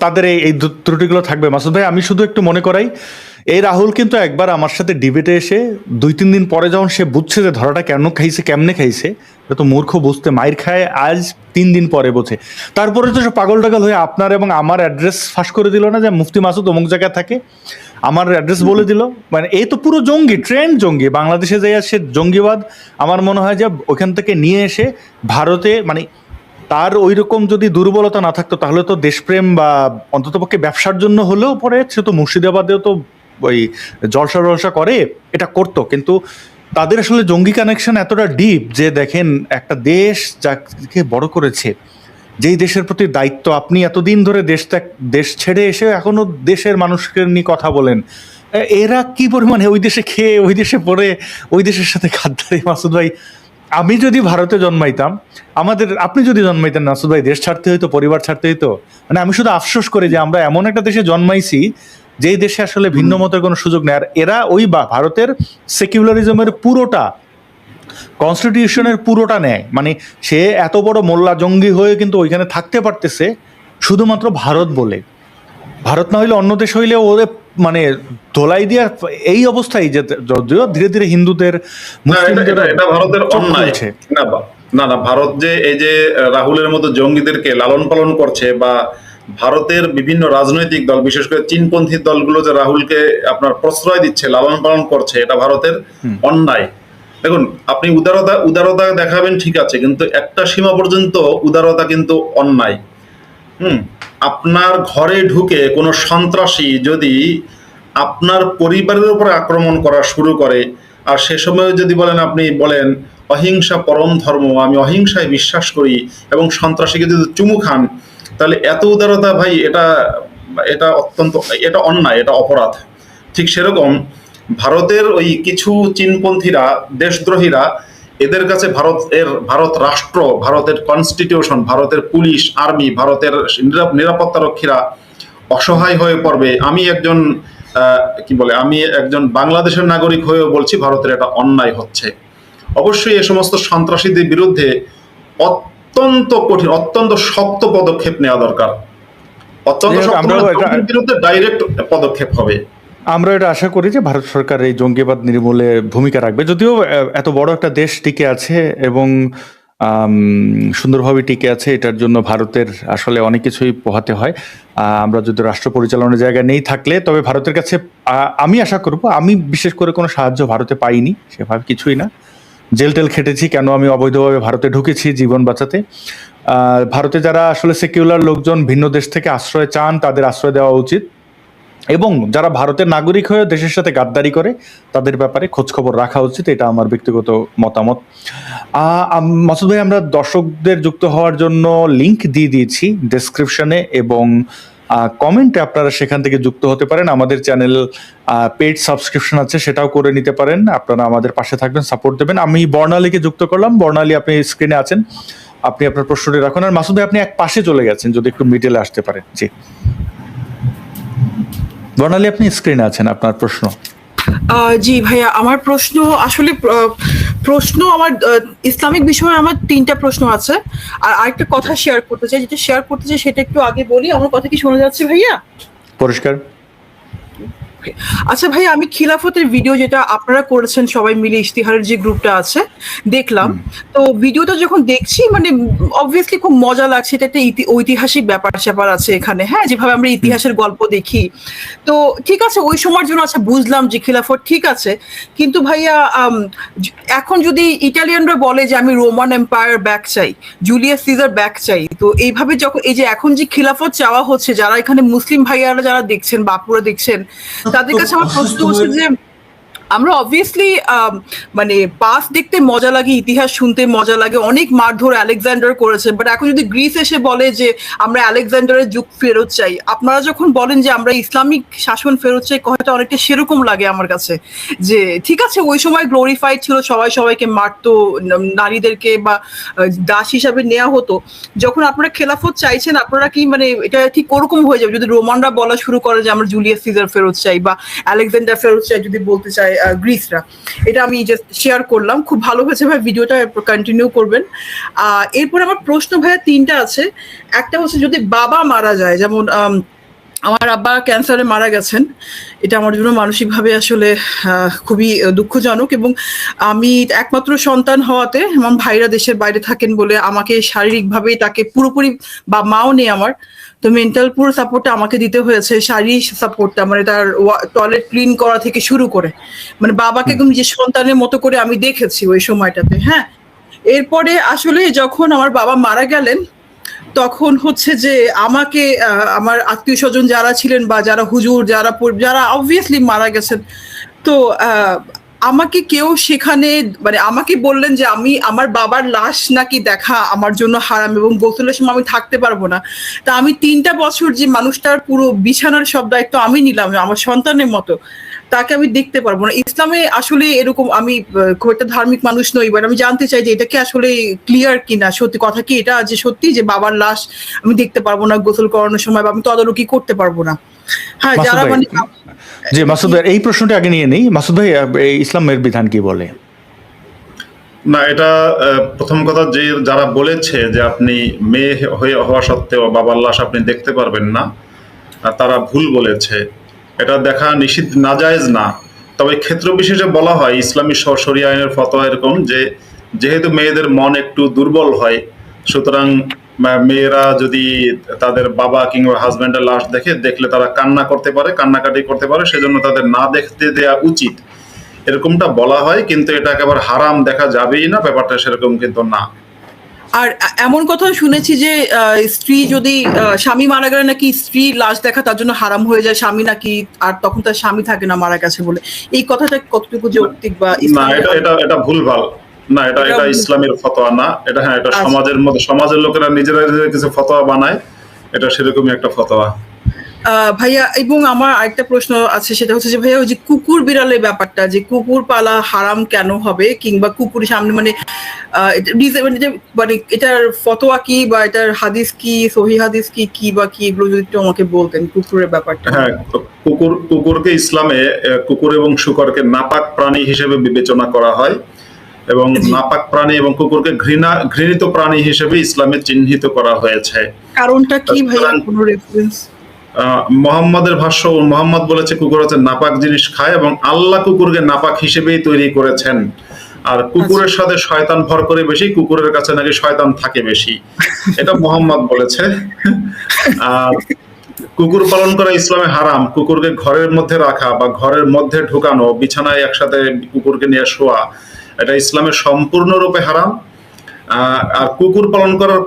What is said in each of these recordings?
তাদের এই ত্রুটিগুলো থাকবে। মাসুদ ভাই, আমি শুধু একটু মনে করাই, এই রাহুল কিন্তু একবার আমার সাথে ডিবেটে এসে 2-3 দিন পরে যখন সে বুঝছে যে ধরাটা কেমনে খাইছে, এটা তো মূর্খ, বুঝতে মাইর খায় আজ 3 দিন পরে বোঝে। তারপরে তো সে পাগল টাগল হয়ে আপনার এবং আমার অ্যাড্রেস ফাঁস করে দিল না, যে মুফতি মাসুদ অমুক জায়গায় থাকে, আমার অ্যাড্রেস বলে দিল। মানে এই তো পুরো জঙ্গি, ট্রেন্ড জঙ্গি। বাংলাদেশে যাই সে জঙ্গিবাদ আমার মনে হয় যে ওখান থেকে নিয়ে এসে ভারতে, মানে তার ওই রকম যদি দুর্বলতা না থাকতো তাহলে তো দেশপ্রেম বা অন্ততপক্ষে ব্যবসার জন্য হলেও পরে সে তো মুর্শিদাবাদেও তো ওই জলসা করে, এটা করতো। কিন্তু তাদের আসলে জঙ্গি কানেকশন এতটা ডিপ যে দেখেন, একটা দেশ যাকে বড় করেছে, যেই দেশের প্রতি দায়িত্ব, আপনি এতদিন ধরে দেশ ছেড়ে এসে এখনো দেশের মানুষকে নিয়ে কথা বলেন, এরা কি পরিমাণে ওই দেশে খেয়ে, ওই দেশে পড়ে, ওই দেশের সাথে খাদ্দারি। মাসুদ ভাই, আমি যদি ভারতে জন্মাইতাম, আপনি যদি জন্মাইতেন মাসুদ ভাই, দেশ ছাড়তে হইতো, পরিবার ছাড়তে হইতো। মানে আমি শুধু আফসোস করি যে আমরা এমন একটা দেশে জন্মাইছি যেই দেশে আসলে ভিন্ন মতের কোনো সুযোগ নেই। আর এরা ওই ভারতের সেকুলারিজমের পুরোটা, কনস্টিটিউশনের পুরোটা নেয়। মানে সে এত বড় মোল্লা জঙ্গি হয়ে কিন্তু ওইখানে থাকতে পারতেছে শুধুমাত্র ভারত বলে। ভারত না হইলে অন্য দেশ হইলে ওরে মানে ধোলাই দিয়া এই অবস্থায়, যে যদিও ধীরে ধীরে হিন্দুদের, এটা ভারতের অন্যায় না। ভারত যে এই যে রাহুলের মতো জঙ্গিদেরকে লালন পালন করছে, বা ভারতের বিভিন্ন রাজনৈতিক দল, বিশেষ করে চীনপন্থী দলগুলো যে রাহুলকে আপনার প্রশ্রয় দিচ্ছে, লালন পালন করছে, এটা ভারতের অন্যায়। দেখুন, আপনি উদারতা দেখাবেন ঠিক আছে, কিন্তু একটা সীমা পর্যন্ত উদারতা কিন্তু অন্যায়। আপনার ঘরে ঢুকে কোনো সন্ত্রাসী যদি আপনার পরিবারের উপরে আক্রমণ করা শুরু করে, আর সে সময় যদি আপনি বলেন অহিংসা পরম ধর্ম, আমি অহিংসায় বিশ্বাস করি, এবং সন্ত্রাসীকে যদি চুমু খান, তাহলে এত উদারতা ভাই, এটা অত্যন্ত, এটা অন্যায়, এটা অপরাধ। ঠিক সেরকম ভারতের ওই কিছু চীনপন্থীরা, দেশদ্রোহীরা, এদের কাছে ভারত রাষ্ট্র, ভারতের কনস্টিটিউশন, ভারতের পুলিশ, আর্মি, ভারতের নিরাপত্তা রক্ষীরা অসহায় হয়ে পড়বে। আমি একজন বাংলাদেশের নাগরিক হয়েও বলছি, ভারতের এটা অন্যায় হচ্ছে। অবশ্যই এ সমস্ত সন্ত্রাসীদের বিরুদ্ধে অত্যন্ত কঠিন, অত্যন্ত শক্ত পদক্ষেপ নেওয়া দরকার। অত্যন্ত শক্ত বিরুদ্ধে ডাইরেক্ট পদক্ষেপ হবে। আমরা এটা আশা করি যে ভারত সরকার এই জঙ্গিবাদ নির্মূলে ভূমিকা রাখবে। যদিও এত বড় একটা দেশ টিকে আছে এবং সুন্দরভাবে টিকে আছে, এটার জন্য ভারতের আসলে অনেক কিছুই পোহাতে হয়। আমরা যদি রাষ্ট্র পরিচালনার জায়গায় নেই থাকলে, তবে ভারতের কাছে আমি আশা করব, আমি বিশেষ করে কোনো সাহায্য ভারতে পাইনি, সেভাবে কিছুই না। জেল টেল খেটেছি, কেন আমি অবৈধভাবে ভারতে ঢুকেছি জীবন বাঁচাতে। ভারতে যারা আসলে সেকুলার লোকজন ভিন্ন দেশ থেকে আশ্রয় চান, তাদের আশ্রয় দেওয়া উচিত, এবং যারা ভারতের নাগরিক হয়ে দেশের সাথে গাদ্দারি করে তাদের ব্যাপারে খোঁজখবর রাখা উচিত। এটা আমার ব্যক্তিগত মতামত। মাসুদ ভাই, আমরা দর্শকদের যুক্ত হওয়ার জন্য লিংক দিয়ে দিয়েছি ডেসক্রিপশনে, এবং কমেন্টে আপনারা সেখান থেকে যুক্ত হতে পারেন। আমাদের চ্যানেল পেইড সাবস্ক্রিপশন আছে, সেটাও করে নিতে পারেন। আপনারা আমাদের পাশে থাকবেন, সাপোর্ট দেবেন। আমি বর্ণালীকে যুক্ত করলাম। বর্ণালী, আপনি স্ক্রিনে আছেন, আপনি আপনার প্রশ্নটি রাখুন। আর মাসুদ ভাই, আপনি এক পাশে চলে গেছেন, যদি একটু মিডলে আসতে পারেন। জি বর্ণালী, আপনি স্ক্রিনে আছেন, আপনার প্রশ্ন। জি ভাইয়া, আমার প্রশ্ন আসলে আমার ইসলামিক বিষয়ে আমার 3টা প্রশ্ন আছে। আর আরেকটা কথা শেয়ার করতে চাই, সেটা একটু আগে বলি। আমার কথা কি শোনা যাচ্ছে ভাইয়া? পরিষ্কার। আচ্ছা ভাইয়া, আমি খিলাফতের ভিডিও যেটা আপনারা করেছেন সবাই মিলে, ইশতিহারের যে গ্রুপটা আছে, দেখলাম। তো ভিডিওটা যখন দেখছি, মানে অবভিয়াসলি খুব মজা লাগছে। এটা একটা ঐতিহাসিক ব্যাপার আছে এখানে, হ্যাঁ, যেভাবে আমরা ইতিহাসের গল্প দেখি। তো ঠিক আছে, ওই সময়ের জন্য আচ্ছা বুঝলাম যে খিলাফত ঠিক আছে, কিন্তু ভাইয়া এখন যদি ইটালিয়ানরা বলে যে আমি রোমান এম্পায়ার ব্যাক চাই, জুলিয়াস সিজার ব্যাক চাই, তো এইভাবে যখন এই যে এখন যে খিলাফত চাওয়া হচ্ছে, যারা এখানে মুসলিম ভাইয়ারা যারা দেখছেন, বাপুরা দেখছেন, তাদের কাছে আমার প্রশ্ন হচ্ছে যে আমরা অবভিয়াসলি মানে পাস দেখতে মজা লাগে, ইতিহাস শুনতে মজা লাগে, অনেক মারধর আলেকজান্ডার করেছে, বাট এখন যদি গ্রিস এসে বলে যে আমরা আলেকজান্ডারের যুগ ফেরত চাই, আপনারা যখন বলেন যে আমরা ইসলামিক শাসন ফেরত চাই, কথাটা অনেকটা সেরকম লাগে আমার কাছে। যে ঠিক আছে, ওই সময় গ্লোরিফাইড ছিল, সবাইকে মারতো, নারীদেরকে বা দাস হিসাবে নেওয়া হতো। যখন আপনারা খেলাফত চাইছেন, আপনারা কি মানে এটা ঠিক ওরকম হয়ে যাবে যদি রোমানরা বলা শুরু করে যে আমরা জুলিয়াস সিজার ফেরত চাই বা আলেকজান্ডার ফেরত চাই, যদি বলতে চায় গ্রিসরা। এটা আমি জাস্ট শেয়ার করলাম, খুব ভালো হয়েছে ভাই, ভিডিওটা কন্টিনিউ করবেন। এরপর আমার প্রশ্ন ভাইয়া 3টা আছে। একটা হচ্ছে যদি বাবা মারা যায়, যেমন আমার আব্বা ক্যান্সারে মারা গেছেন, এটা আমার জন্য মানসিকভাবে আসলে খুবই দুঃখজনক, এবং আমি একমাত্র সন্তান হওয়াতে, আমার ভাইরা দেশের বাইরে থাকেন বলে আমাকে শারীরিকভাবেই তাকে পুরোপুরি, বা মাও নেই আমার, তো মেন্টাল পুরো সাপোর্টটা আমাকে দিতে হয়েছে, শারীরিক সাপোর্টটা, মানে তার টয়লেট ক্লিন করা থেকে শুরু করে, মানে বাবাকে একদম নিজের সন্তানের মতো করে আমি দেখেছি ওই সময়টাতে। হ্যাঁ, এরপরে আসলে যখন আমার বাবা মারা গেলেন, তখন হচ্ছে যে আমাকে আমার আত্মীয় স্বজন যারা ছিলেন, বা যারা হুজুর, যারা অবভিয়াসলি মারা গেছেন, তো আমাকে কেউ সেখানে, মানে আমাকে বললেন যে আমার বাবার লাশ নাকি দেখা আমার জন্য হারাম, এবং গোসলের সময় আমি থাকতে পারবো না। তা আমি 3টা বছর যে মানুষটার পুরো বিছানার সব দায়িত্ব আমি নিলাম আমার সন্তানের মতো, তাকে আমি দেখতে পারবো না। ইসলামে আসলে এরকম, আমি খুব একটা ধার্মিক মানুষ নই, বাট আমি জানতে চাই যে এটা কি আসলে ক্লিয়ার কিনা, সত্যি কথা কি এটা, যে সত্যি যে বাবার লাশ আমি দেখতে পারবো না গোসল করানোর সময়, বা আমি তদারকি করতে পারবো না? হ্যাঁ, মাসুদ যারা ভাই, মানে জি মাসুদ ভাই, এই প্রশ্নটা আগে নিয়ে নেই। মাসুদ ভাই, এই ইসলামের বিধান কি বলে? না, এটা প্রথম কথা, যে যারা বলেছে যে আপনি মেয়ে হওয়া সত্ত্বেও বাবার লাশ আপনি দেখতে পারবেন না, তারা ভুল বলেছে। এটা দেখা নিষিদ্ধ, নাজায়েজ না। তবে ক্ষেত্র বিশেষে বলা হয়, ইসলামী শরিয়া আইনের ফতোয়া এরকম যে যেহেতু মেয়েদের মন একটু দুর্বল হয়, সুতরাং মেয়েরা যদি তাদের বাবা কিংবা হাজবেন্ডের লাশ দেখলে তারা কান্নাকাটি করতে পারে, সেজন্য তাদের না দেখতে দেয়া উচিত, এরকমটা বলা হয়। কিন্তু এটা একেবারে হারাম, দেখা যাবেই না, ব্যাপারটা সেরকম কিন্তু না। আর এমন কথা শুনেছি যে স্ত্রী যদি স্বামী মারা গেলে নাকি স্ত্রী লাশ দেখা তার জন্য হারাম হয়ে যায়, স্বামী নাকি আর তখন তার স্বামী থাকে না মারা গেছে বলে। এই কথাটা কতটুকু যৌক্তিক বা না, এটা ভুলভাল। না, এটা ইসলামের ফতোয়া না। এটা, হ্যাঁ, এটা সমাজের লোকেরা নিজেরা কিছু ফতোয়া বানায়, এটা সেরকমই একটা ফতোয়া। ভাইয়া, এবং আমার আরেকটা প্রশ্ন আছে, সেটা হচ্ছে যে ভাইয়া ওই যে কুকুর বিড়ালের ব্যাপারটা, যে কুকুর পালা হারাম কেন হবে, কিংবা কুকুরের সামনে মানে মানে এটার ফতোয়া কি, বা এটার হাদিস কি, সহিহ হাদিস কি বা কি, এগুলো যদি একটু আমাকে বলতেন কুকুরের ব্যাপারটা। হ্যাঁ, কুকুরকে ইসলামে কুকুর এবং শূকরকে নাপাক প্রাণী হিসেবে বিবেচনা করা হয়, এবং নাপাক প্রাণী এবং কুকুরকে ঘৃণিত প্রাণী হিসেবে ইসলামে চিহ্নিত করা হয়েছে। কারণটা কি ভাইয়া, কোনো রেফারেন্স? মুহাম্মাদের ভাষ্য, মুহাম্মদ বলেছে কুকুর হচ্ছে নাপাক জিনিস খায়, এবং আল্লাহ কুকুরকে নাপাক হিসেবেই তৈরি করেছেন। আর কুকুরের সাথে শয়তান ভর করে বেশি, কুকুরের কাছে নাকি শয়তান থাকে বেশি, এটা মুহাম্মদ বলেছে। আর কুকুর পালন করা ইসলামে হারাম। কুকুরকে ঘরের মধ্যে রাখা বা ঘরের মধ্যে ঢুকানো, বিছানায় একসাথে কুকুরকে নিয়ে শোয়া, এটা ইসলামের সম্পূর্ণরূপে হারাম। আর কুকুর পালন করার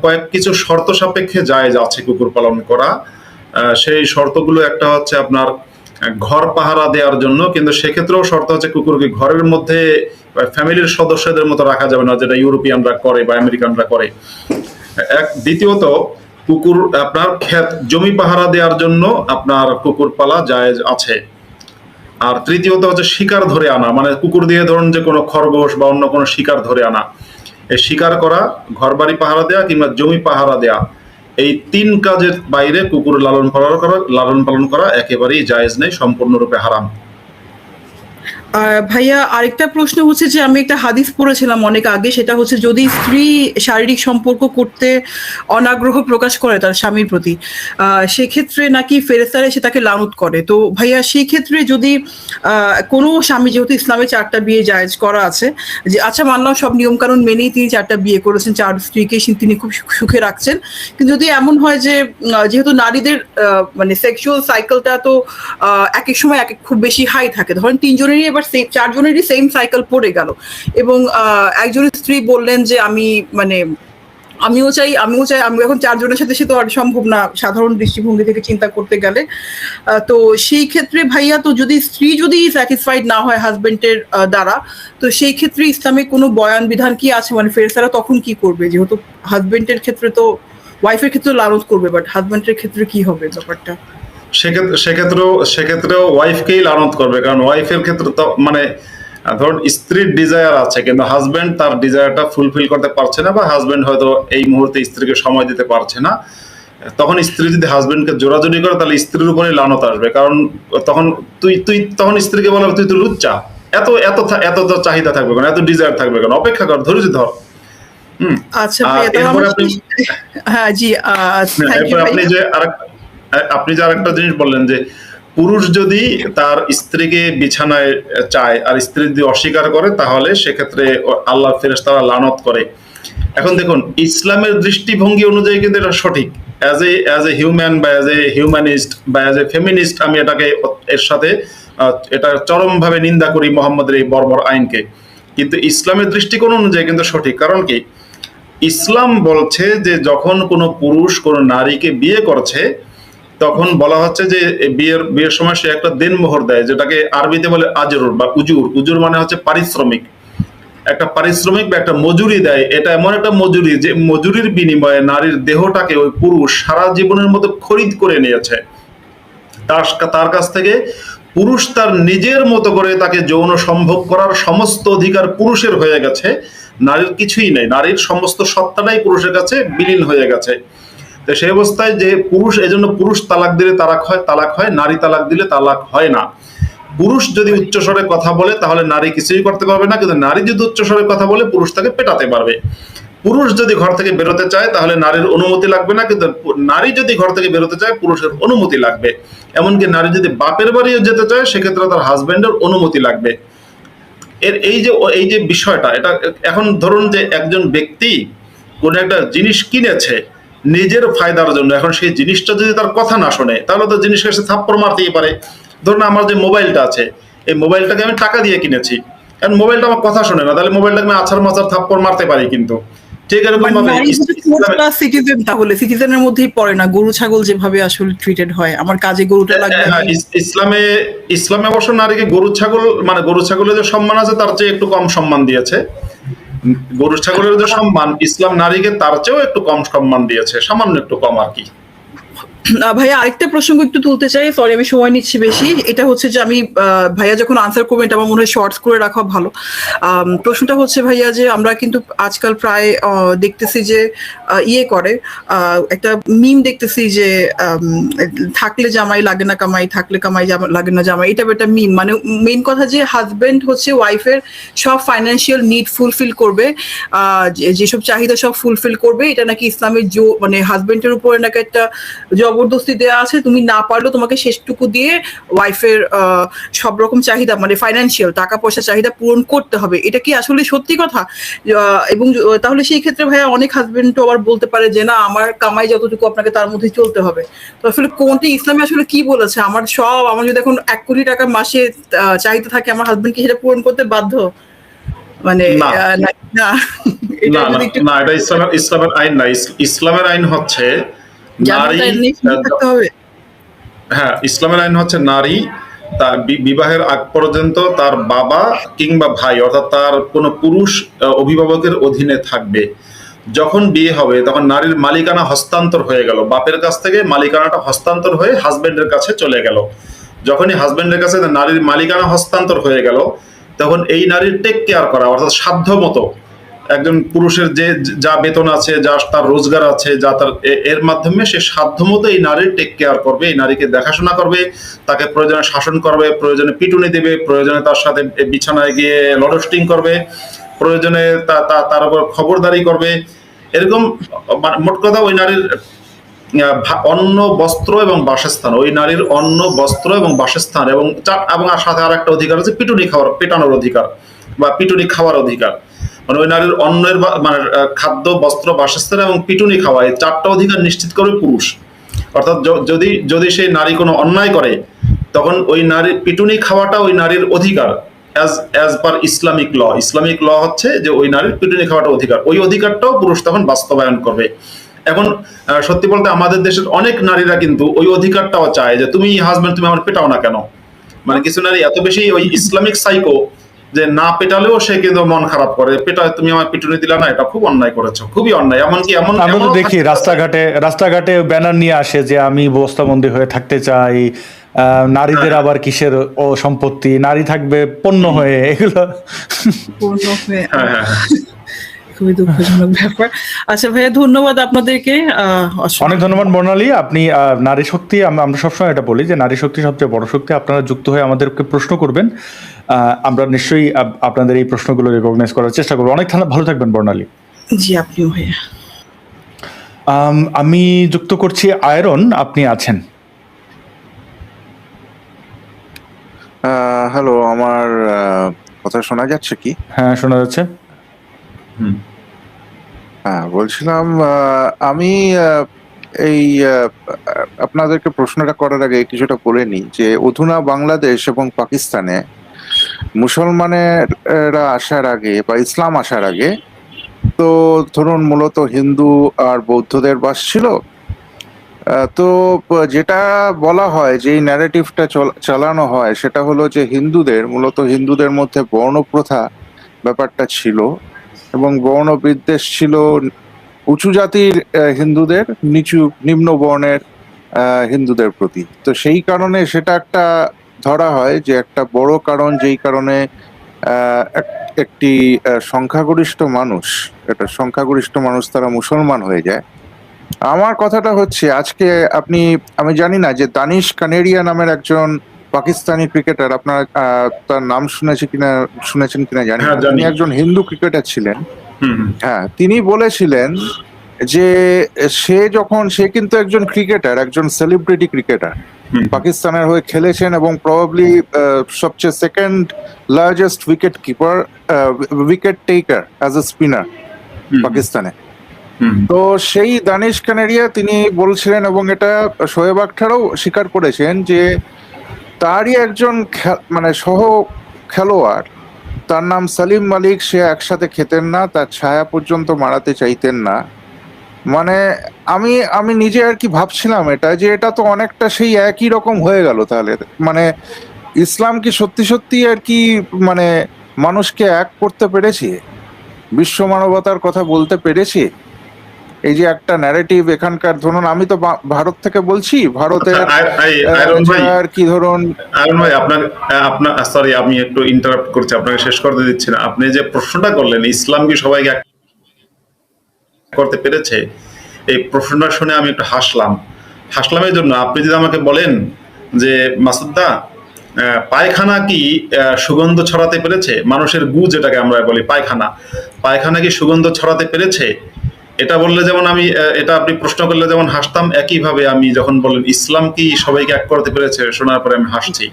কয়েক কিছু শর্ত সাপেক্ষে জায়েজ আছে কুকুর পালন করা। সেই শর্তগুলো একটা হচ্ছে আপনার ঘর পাহারা দেওয়ার জন্য, কিন্তু সেক্ষেত্রেও শর্ত হচ্ছে কুকুরকে ঘরের মধ্যে ফ্যামিলির সদস্যদের মতো রাখা যাবে না, যেটা ইউরোপিয়ানরা করে বা আমেরিকানরা করে। দ্বিতীয়ত, কুকুর আপনার জমি পাহারা দেওয়ার জন্য আপনার কুকুর পালা জায়েজ আছে। আর তৃতীয়ত হচ্ছে শিকার ধরে আনা, মানে কুকুর দিয়ে ধরুন যে কোনো খরগোশ বা অন্য কোনো শিকার ধরে আনা, এই শিকার করা, ঘরবাড়ি পাহারা দেয়া কিংবা জমি পাহারা দেয়া, এই 3 কাজের বাইরে কুকুর লালন পালন করা একেবারেই জায়েজ নেই, সম্পূর্ণরূপে হারাম। ভাইয়া, আরেকটা প্রশ্ন হচ্ছে যে আমি একটা হাদিস পড়েছিলাম অনেক আগে, সেটা হচ্ছে যদি স্ত্রী শারীরিক সম্পর্ক করতে অনাগ্রহ প্রকাশ করে তার স্বামীর প্রতি, সেক্ষেত্রে নাকি ফেরেশতারা এসে তাকে লানত করে। তো ভাইয়া, সেই ক্ষেত্রে যদি কোনো স্বামী, যেহেতু ইসলামে 4টা বিয়ে জায়েজ করা আছে, যে আচ্ছা মানলাম সব নিয়মকানুন মেনেই তিনি 4টা বিয়ে করেছেন, 4 স্ত্রীকে তিনি খুব সুখে রাখছেন, কিন্তু যদি এমন হয় যে যেহেতু নারীদের মানে সেক্সুয়াল সাইকেলটা তো এক এক সময় খুব বেশি হাই থাকে, ধরেন 3 জনেরই এবার 4 জনেরই সেম সাইকেল পড়ে গেল, এবং একজনের স্ত্রী বললেন যে আমিও চাই, আমি এখন 4 জনের সাথে, সে তো আর সম্ভব না সাধারণ দৃষ্টিভঙ্গি থেকে চিন্তা করতে গেলে। তো সেই ক্ষেত্রে ভাইয়া, তো যদি স্ত্রী স্যাটিসফাইড না হয় হাজবেন্ডের দ্বারা, তো সেই ক্ষেত্রে ইসলামে কোনো বয়ান বিধান কি আছে, মানে ফেরেশতারা তখন কি করবে? যেহেতু হাজবেন্ডের ক্ষেত্রে তো, ওয়াইফের ক্ষেত্রে লানত করবে, বাট হাজবেন্ডের ক্ষেত্রে কি হবে ব্যাপারটা? সেক্ষেত্রেও ওয়াইফকেই লানত করবে, কারণ ওয়াইফের ক্ষেত্রে তো মানে ধরুন স্ত্রীর ডিজায়ার আছে, কিন্তু হাজবেন্ড তার ডিজায়ারটা ফুলফিল করতে পারছে না, বা হাজবেন্ড হয়তো এই মুহূর্তে স্ত্রীকে সময় দিতে পারছে না, তখন স্ত্রী যদি হাজবেন্ডকে জোরাজুরি করে তাহলে স্ত্রীর উপরে লানত আসবে, কারণ তখন তুই তখন স্ত্রীকে বলবে তুই তো লুচ্চা, এত এত এত তো চাহিদা থাকবে কেন, এত ডিজায়ার থাকবে কেন, অপেক্ষা কর, ধৈর্য ধর। আচ্ছা ভাইয়া, তাহলে এরপরে আমরা আপনি হ্যাঁ জি, থ্যাংক ইউ এরপরে আপনি ভাইয়া। যে আপনি যে আরেকটা জিনিস বললেন যে পুরুষ যদি তার স্ত্রীকে বিছানায় চায় আর স্ত্রী যদি অস্বীকার করে তাহলে সেক্ষেত্রে আল্লাহ ফেরেশতারা লানত করে। এখন দেখুন, ইসলামের দৃষ্টিভঙ্গি অনুযায়ী কিন্তু এটা সঠিক। অ্যাজ এ হিউম্যান বা অ্যাজ এ হিউম্যানিস্ট বা অ্যাজ এ ফেমিনিস্ট আমি এটাকে এর সাথে এটা চরমভাবে নিন্দা করি মোহাম্মদের এই বর্বর আইনকে। কিন্তু ইসলামের দৃষ্টিকোণ অনুযায়ী কিন্তু সঠিক। কারণ কি, ইসলাম বলছে যে যখন কোনো পুরুষ কোনো নারীকে বিয়ে করছে তখন বলা হচ্ছে যে বিয়ের সময় সে একটা দেনমোহর দেয়, যেটাকে আরবিতে বলে আজরুর বা উজুর। উজুর মানে হচ্ছে পারিশ্রমিক। একটা পারিশ্রমিক বা একটা মজুরি দেয়। এটা এমন একটা মজুরি যে মজুরির বিনিময়ে নারীর দেহটাকে ওই পুরুষ সারা জীবনের মতো খরিদ করে নিয়েছে। তার কাছ থেকে পুরুষ তার নিজের মতো করে তাকে যৌন সম্ভোগ করার সমস্ত অধিকার পুরুষের হয়ে গেছে, নারীর কিছুই নেই। নারীর সমস্ত সত্তাটাই পুরুষের কাছে বিলীন হয়ে গেছে। তো সেই অবস্থায় যে পুরুষ, এজন্য পুরুষ তালাক দিলে তালাক হয়, নারী তালাক দিলে তালাক হয় না। পুরুষ যদি উচ্চস্বরে কথা বলে তাহলে নারী কিছুই করতে পারবে না, কিন্তু নারী যদি উচ্চস্বরে কথা বলে পুরুষ তাকে পেটাতে পারবে। পুরুষ যদি ঘর থেকে বেরোতে চায় তাহলে নারীর অনুমতি লাগবে না, কিন্তু নারী যদি ঘর থেকে বেরোতে চায় পুরুষের অনুমতি লাগবে। এমনকি নারী যদি বাপের বাড়িও যেতে চায় সেক্ষেত্রে তার হাজবেন্ডের অনুমতি লাগবে। এই যে বিষয়টা, এটা এখন ধরুন যে একজন ব্যক্তি কোন একটা জিনিস কিনেছে নিজের ফায়দার জন্য, এখন সেই জিনিসটা যদি তার কথা না শোনে তাহলে তো জিনিসকে সে থাপ্পড় মারতেই পারে। ধরুন আমার যে মোবাইলটা আছে, এই মোবাইলটাকে আমি টাকা দিয়ে কিনেছি, কারণ মোবাইলটা আমার কথা শোনে না, তাহলে মোবাইলটাকে আমি আছাড় মাছাড় থাপ্পড় মারতে পারি। কিন্তু ঠিক এরকম মানে ভাবে নারী সিটিজেন, তাহলে সিটিজেনের মধ্যেই পড়ে না, গরু ছাগল যেভাবে আসলে ট্রিটেড হয়, আমার কাজে গরুটা লাগবে। হ্যাঁ, ইসলামে অবশ্য নারীকে গরু ছাগলের যে সম্মান আছে তার চেয়ে একটু কম সম্মান দিয়েছে। গরু ছাগলের যে সম্মান, ইসলাম নারীকে তার চেয়েও একটু কম সম্মান দিয়েছে, সামান্য একটু কম আর কি। ভাইয়া আরেকটা প্রসঙ্গ একটু তুলতে চাই, সরি আমি সময় নিচ্ছি বেশি। এটা হচ্ছে যে আমি ভাইয়া যখন আনসার করবেন এটা আমার মনে হয় শর্টস করে রাখা ভালো। প্রশ্নটা হচ্ছে ভাইয়া যে আমরা কিন্তু আজকাল প্রায় দেখতেছি যে ইয়ে করে, একটা মিম দেখতেছি যে থাকলে জামাই লাগে না কামাই, থাকলে কামাই লাগে না জামাই, এটা একটা মিম। মানে মেইন কথা যে হাজবেন্ড হচ্ছে ওয়াইফের সব ফাইন্যান্সিয়াল নিড ফুলফিল করবে, যেসব চাহিদা সব ফুলফিল করবে, এটা নাকি ইসলামের মানে হাজবেন্ডের উপরে নাকি একটা জবরদস্তি দেওয়া আছে, তুমি না পারলেও তোমাকে শেষটুকু দিয়ে ওয়াইফের সব রকম চাহিদা মানে ফাইন্যান্সিয়াল টাকা পয়সা চাহিদা পূরণ করতে হবে। এটা কি আসলে সত্যি কথা? এবং তাহলে সেই ক্ষেত্রে ভাইয়া অনেক হাজবেন্ড তো আবার বলতে পারে যে না, আমার কামাই যতটুকু আপনাকে তার মধ্যে চলতে হবে। তো আসলে কোনটি ইসলামে আসলে কি বলেছে? আমার যদি এখন 1 কোটি টাকা মাসে চাহিদা থাকে, আমার হাজবেন্ড কি সেটা পূরণ করতে বাধ্য? মানে না না, না না না, এটা ইসলামের আইন না। ইসলামের আইন হচ্ছে নারী, হ্যাঁ ইসলামের আইন হচ্ছে নারী তার বিবাহের আগ পর্যন্ত তার বাবা কিংবা ভাই অর্থাৎ তার কোনো পুরুষ অভিভাবকের অধীনে থাকবে। যখন বিয়ে হবে তখন নারীর মালিকানা হস্তান্তর হয়ে গেল, বাপের কাছ থেকে মালিকানাটা হস্তান্তর হয়ে হাজবেন্ডের কাছে চলে গেল। যখনই হাজবেন্ডের কাছে নারীর মালিকানা হস্তান্তর হয়ে গেল তখন এই নারীর টেক কেয়ার করা, অর্থাৎ সাধ্য মতো একজন পুরুষের যে যা বেতন আছে, যা তার রোজগার আছে, যা তার এর মাধ্যমে সে সাধ্যমতো এই নারীর টেক কেয়ার করবে, এই নারীকে দেখাশোনা করবে, তাকে প্রয়োজনে শাসন করবে, প্রয়োজনে পিটুনি দেবে, প্রয়োজনে তার সাথে বিছানায় গিয়ে লডস্টিং করবে, প্রয়োজনে তার উপর খবরদারি করবে। এরকম মোট কথা ওই নারীর অন্ন বস্ত্র এবং বাসস্থান, ওই নারীর অন্ন বস্ত্র এবং বাসস্থান এবং সাথে আর একটা অধিকার আছে পেটানোর অধিকার বা পিটুনি খাওয়ার অধিকার। মানে ওই নারীর অন্নের মানে খাদ্য বস্ত্র বাসস্থান এবং পিটুনি খাওয়া, এই 4টা অধিকার নিশ্চিত করবে পুরুষ। অর্থাৎ যদি সেই নারী কোনো অন্যায় করে তখন ওই নারীর পিটুনি খাওয়াটা ওই নারীর অধিকার as per Islamic law. Islamic law হচ্ছে যে ওই নারীর পিটুনি খাওয়াটা অধিকার, ওই অধিকারটাও পুরুষ তখন বাস্তবায়ন করবে। এখন সত্যি বলতে আমাদের দেশের অনেক নারীরা কিন্তু ওই অধিকারটাও চায় যে তুমি হাজবেন্ড তুমি আমার পেটাও না কেন। মানে কিছু নারী এত বেশি ওই ইসলামিক সাইকো যে না পেটালেও সে কিন্তু মন খারাপ করে, তুমি আমার পিটুনি দিলা না, এটা খুব অন্যায় করেছো, খুবই অন্যায়। এমনকি আমরা তো দেখি রাস্তাঘাটে ব্যানার নিয়ে আসে যে আমি বস্তাবন্দি হয়ে থাকতে চাই, নারীদের আবার কিসের ও সম্পত্তি, নারী থাকবে পণ্য হয়ে, এগুলো পূর্ণ হয়ে। খুবই দুঃখজনক ব্যাপার। আচ্ছা ভাইয়া, ধন্যবাদ আপনাদেরকে। অনেক ধন্যবাদ বর্ণালী। আপনি নারী শক্তি, আমরা সবসময় এটা বলি যে নারী শক্তি সবচেয়ে বড় শক্তি। আপনারা যুক্ত হয়ে আমাদেরকে প্রশ্ন করবেন, আমরা নিশ্চয়ই আপনাদের এই প্রশ্নগুলো রেকগনাইজ করার চেষ্টা করবো। অনেক ভালো থাকবেন বর্ণালী। জি, আপনিও ভাইয়া। আমি যুক্ত করছি আয়রন, আপনি আছেন? হ্যালো, আমার কথা শোনা যাচ্ছে কি? হ্যাঁ, শোনা যাচ্ছে। হ্যাঁ, বলছিলাম আমি এই আপনাদেরকে প্রশ্নটা করার আগে কিছুটা বলে নিই যে অধুনা বাংলাদেশ এবং পাকিস্তানে মুসলমানেরা আসার আগে বা ইসলাম আসার আগে তো ধরুন মূলত হিন্দু আর বৌদ্ধদের বাস ছিল। তো যেটা বলা হয়, যেই ন্যারেটিভটা চালানো হয় সেটা হলো যে মূলত হিন্দুদের মধ্যে বর্ণ প্রথা ব্যাপারটা ছিল এবং বর্ণ বিদ্বেষ ছিল উঁচু জাতির হিন্দুদের নিম্ন বর্ণের হিন্দুদের প্রতি। তো সেই কারণে সেটা একটা ধরা হয় যে একটা বড় কারণ, যেই কারণে একটি সংখ্যাগরিষ্ঠ মানুষ তারা মুসলমান হয়ে যায়। আমার কথাটা হচ্ছে, আজকে আমি জানি না যে দানিশ কানেরিয়া নামের একজন পাকিস্তানি ক্রিকেটার, আপনার তার নাম শুনেছেন কিনা জানি না, তিনি একজন হিন্দু ক্রিকেটার ছিলেন। হ্যাঁ, তিনি বলেছিলেন যে সে কিন্তু একজন ক্রিকেটার, একজন সেলিব্রিটি ক্রিকেটার, পাকিস্তানের হয়ে খেলেছেন এবং প্রবাবলি সবচেয়ে second largest wicket taker as a spinner পাকিস্তানে। তো সেই দানিশ কানেরিয়া তিনি বলছিলেন, এবং এটা শোয়েব আখতারও স্বীকার করেছেন, যে তারই একজন সহ খেলোয়াড়, তার নাম সালিম মালিক, সে একসাথে খেতেন না, তার ছায়া পর্যন্ত মারাতে চাইতেন না। আমি নিজে আর কি ভাবছিলাম যে এটা তো অনেকটা সেই একই রকম হয়ে গেল তাহলে। ইসলাম কি সত্যি সত্যি আর কি মানুষকে এক করতে পেরেছে, বিশ্ব মানবতার কথা বলতে পেরেছে? এই যে একটা ন্যারেটিভ এখানকার, ধরুন আমি তো ভারত থেকে বলছি, ভারতের আর কি ধরুন আয়রন ভাই, আপনার সরি আমি একটু ইন্টারাপ্ট করছি, আপনাকে শেষ করতে দিচ্ছি না। আপনি যে প্রশ্নটা করলেন, ইসলাম কি সবাইকে এক করতে পেরেছে, এই প্রশ্নটা শুনে আমি একটু হাসলামের জন্য আপনি যদি আমাকে বলেন যে মাসুদ্দা, পায়খানা কি সুগন্ধ ছড়াতে পেরেছে? মানুষের গু যেটাকে আমরা বলি পায়খানা কি সুগন্ধ ছড়াতে পেরেছে? এটা বললে যেমন এটা আপনি প্রশ্ন করলে যেমন হাসতাম, একইভাবে আমি যখন বলেন ইসলাম কি সবাইকে এক করতে পেরেছে, শোনার পরে আমি হাসছি।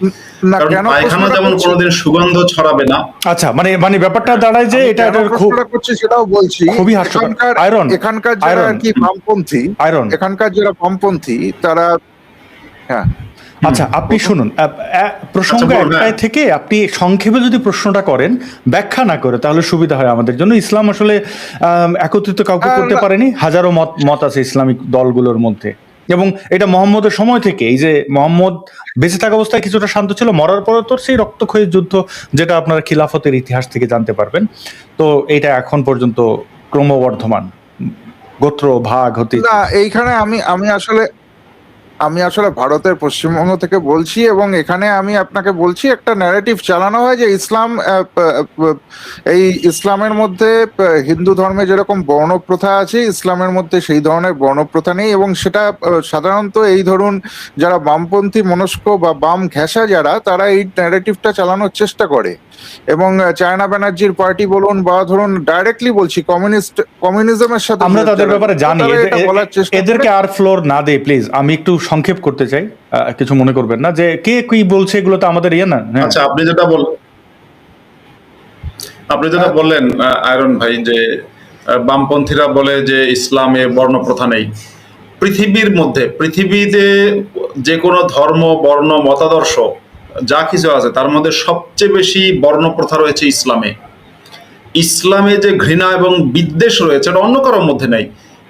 কারণ পায়খানা যেমন কোনোদিন সুগন্ধ ছড়াবে না। আচ্ছা, ব্যাপারটা দাঁড়ায় যে এটা সেটাও বলছি, খুবই হাস্যকর। এখানকার যারা আর কি বামপন্থী তারা, হ্যাঁ। আচ্ছা, আপনি শুনুন, প্রসঙ্গ একটাই থেকে আপনি সংক্ষেপে যদি প্রশ্নটা করেন, ব্যাখ্যা না করে, তাহলে সুবিধা হয় আমাদের জন্য। ইসলাম আসলে একত্রিত কাউকে করতে পারেনি, হাজারো মত আছে ইসলামিক দলগুলোর মধ্যে। এবং এটা মোহাম্মদের সময় থেকে, এই যে মোহাম্মদ বেঁচে থাকা অবস্থায় কিছুটা শান্ত ছিল, মরার পরে তো সেই রক্তক্ষয়ী যুদ্ধ, যেটা আপনারা খিলাফতের ইতিহাস থেকে জানতে পারবেন। তো এটা এখন পর্যন্ত ক্রমবর্ধমান গোত্র ভাগ হতে। এইখানে আমি আসলে ভারতের পশ্চিমবঙ্গ থেকে বলছি, এবং এখানে আমি আপনাকে বলছি একটা ন্যারেটিভ চালানো হয় যে ইসলামের মধ্যে, হিন্দু ধর্মে যেরকম বর্ণপ্রথা আছে, ইসলামের মধ্যে সেই ধরনের বর্ণপ্রথা নেই। এবং সেটা সাধারণত এই ধরুন যারা বামপন্থী মনস্ক বা বাম ঘেঁষা যারা, তারা এই ন্যারেটিভটা চালানোর চেষ্টা করে। এবং চায়না ব্যানার্জির পার্টি বলুন, বা ধরুন ডাইরেক্টলি বলছি কমিউনিজমের সাথে, আমরা তাদের ব্যাপারে জানি, এদেরকে আর ফ্লোর না দেই প্লিজ। আমি একটু সংক্ষেপ করতে চাই, কিছু মনে করবেন না, যে কে কি বলছে এগুলো তো আমাদের না। আচ্ছা, আপনি যেটা বললেন আয়রন ভাই, যে বামপন্থীরা বলে যে ইসলামে বর্ণপ্রথা নেই। পৃথিবীতে যে কোনো ধর্ম, বর্ণ, মতাদর্শ যা কিছু আছে, তার মধ্যে সবচেয়ে বেশি বর্ণপ্রথা রয়েছে ইসলামে যে ঘৃণা এবং বিদ্বেষ রয়েছে, এটা অন্য কারোর মধ্যে নেই।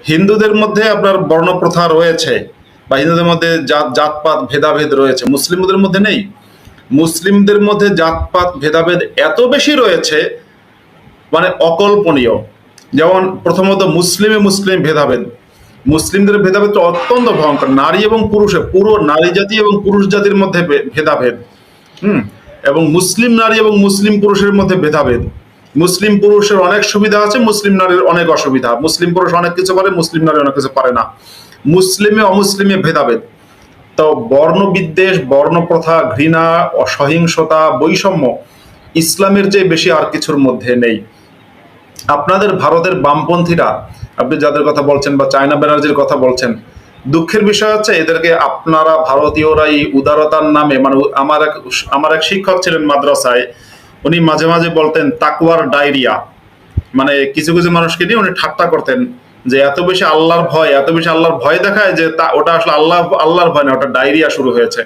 হিন্দুদের মধ্যে আপনার বর্ণপ্রথা রয়েছে, বা হিন্দুদের মধ্যে জাতপাত ভেদাভেদ রয়েছে, মুসলিমদের মধ্যে নেই। মুসলিমদের মধ্যে জাতপাত ভেদাভেদ এত বেশি রয়েছে, অকল্পনীয়। যেমন প্রথমত মুসলিম ভেদাভেদ, মুসলিমদের ভেদাভেদ অত্যন্ত ভয়ঙ্কর। নারী এবং পুরুষে, পুরো নারী জাতি এবং পুরুষ জাতির মধ্যে ভেদাভেদ, এবং মুসলিম নারী এবং মুসলিম পুরুষের মধ্যে ভেদাভেদ, মুসলিম পুরুষের অনেক সুবিধা আছে, মুসলিম নারীর অনেক অসুবিধা। মুসলিম পুরুষ অনেক কিছু পারে, মুসলিম নারী অনেক কিছু পারে না। মুসলিমে অমুসলিমে ভেদাভেদ। তো বর্ণ বিদ্বেষ, বর্ণ প্রথা, ঘৃণা, অসহিংসতা, বৈষম্য ইসলামের চেয়ে বেশি আর কিছুর মধ্যে নেই। আপনাদের ভারতের বামপন্থীরা, আপনি যাদের কথা বলছেন, বা চায়না ব্যানার্জির কথা বলছেন, দুঃখের বিষয় হচ্ছে এদেরকে আপনারা ভারতীয়রাই উদারতার নামে, মানে আমার এক শিক্ষক ছিলেন মাদ্রাসায়, উনি মাঝে মাঝে বলতেন তাকওয়ার ডায়রিয়া, মানে কিছু কিছু মানুষকে নিয়ে উনি ঠাট্টা করতেন যে এত বেশি আল্লাহর ভয়, এত বেশি আল্লাহর ভয় দেখায় যে ওটা আসলে আল্লাহর ভয় না, ওটা ডায়রিয়া শুরু হয়েছে।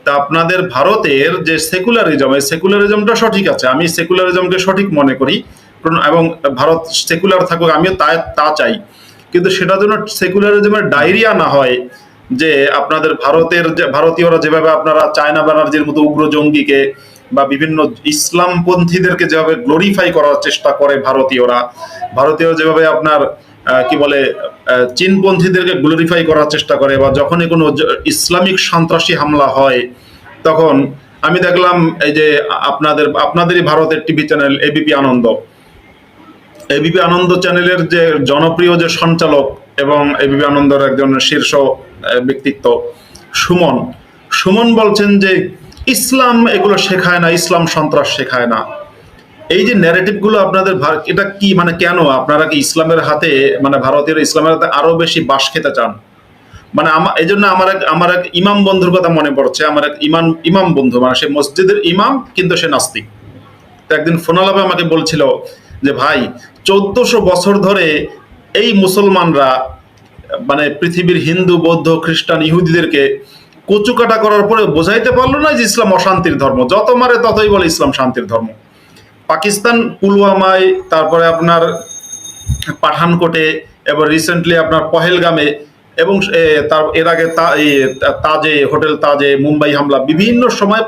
তা আপনাদের ভারতের যে সেকুলারিজম, এই সেকুলারিজমটা সঠিক আছে, আমি সেকুলারিজমকে সঠিক মনে করি, এবং ভারত সেকুলার থাকুক, আমিও তা চাই, কিন্তু সেটার জন্য সেকুলারিজমের ডায়রিয়া না হয় যে আপনাদের ভারতীয়রা যেভাবে আপনারা চায়না ব্যানার্জির মতো উগ্র জঙ্গিকে বা বিভিন্ন ইসলামপন্থীদেরকে যেভাবে গ্লোরিফাই করার চেষ্টা করে ভারতীয়রা যেভাবে আপনার কি বলে চীনপন্থীদেরকে গ্লোরিফাই করার চেষ্টা করে, বা যখনই কোনো ইসলামিক সন্ত্রাসী হামলা হয় তখন আমি দেখলাম এই যে আপনাদেরই ভারতের টিভি চ্যানেল এবিপি আনন্দ চ্যানেলের যে জনপ্রিয় যে সঞ্চালক এবং এবিপি আনন্দের একজন শীর্ষ ব্যক্তিত্ব সুমন বলছেন যে ইসলাম এগুলো শেখায় না, ইসলাম সন্ত্রাস শেখায় না। এই যে ন্যারেটিভ গুলো আপনাদের, এটা কি মানে কেন আপনারা কি ইসলামের হাতে, মানে ভারতীয় ইসলামের হাতে আরো বেশি বাস খেতে চান? মানে এই জন্য আমার এক ইমাম বন্ধুর কথা মনে পড়ছে। আমার এক ইমাম বন্ধু, মানে সে মসজিদের ইমাম কিন্তু সে নাস্তিক। তো একদিন ফোন আলাপে আমাকে বলছিল যে ভাই 1400 বছর ধরে এই মুসলমানরা মানে পৃথিবীর হিন্দু, বৌদ্ধ, খ্রিস্টান, ইহুদিদেরকে কচুকাটা করার পরে বোঝাইতে পারলো না যে ইসলাম অশান্তির ধর্ম, যত মারে ততই বলে ইসলাম শান্তির ধর্ম। পাকিস্তান পুলওয়ামায়, তারপরে আপনার পাঠানকোটে, এবং রিসেন্টলি আপনার পহেলগামে, এবং এর আগে হোটেল তাজে মুম্বাই হামলা, বিভিন্ন সময়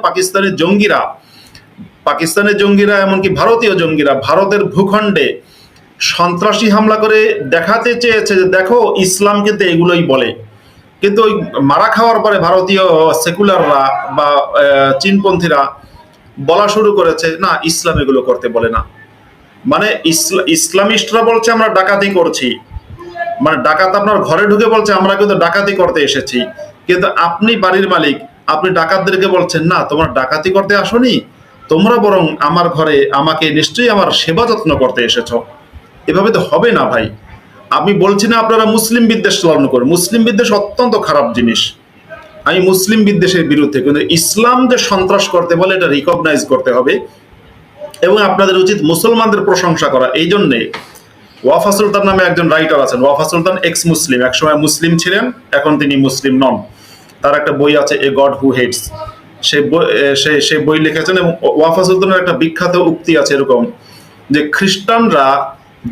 পাকিস্তানের জঙ্গিরা এমনকি ভারতীয় জঙ্গিরা ভারতের ভূখণ্ডে সন্ত্রাসী হামলা করে দেখাতে চেয়েছে যে দেখো ইসলাম কিন্তু এগুলোই বলে। কিন্তু ওই মারা খাওয়ার পরে ভারতীয় সেকুলাররা বা চীনপন্থীরা বলা শুরু করেছে না, ইসলাম এগুলো করতে বলে না। মানে ইসলামিস্টরা বলছে আমরা ডাকাতি করছি, মানে ডাকাত আপনার ঘরে ঢুকে বলছে আমরা কিন্তু ডাকাতি করতে এসেছি, কিন্তু আপনি বাড়ির মালিক, আপনি ডাকাতদেরকে বলছেন না তোমরা ডাকাতি করতে আসোনি, তোমরা বরং আমার ঘরে আমাকে নিশ্চয়ই আমার সেবা যত্ন করতে এসেছো। এভাবে তো হবে না ভাই। আমি বলছি না আপনারা মুসলিম বিদ্বেষ লালন করেন, মুসলিম বিদ্বেষ অত্যন্ত খারাপ জিনিস, আমি মুসলিম বিদ্বেষের বিরুদ্ধে, কিন্তু ইসলাম যে সন্ত্রাস করতে বলে এটা রিকগনাইজ করতে হবে, এবং আপনাদের উচিত মুসলমানদের প্রশংসা করা। এই জন্যে ওয়াফা সুলতান নামে একজন রাইটার আছেন, ওয়াফা সুলতান এক্স মুসলিম, একসময় মুসলিম ছিলেন, এখন তিনি মুসলিম নন। তার একটা বই আছে এ গড হু হেটস, সে বই লিখেছেন, এবং ওয়াফা সুলতানের একটা বিখ্যাত উক্তি আছে এরকম যে খ্রিস্টানরা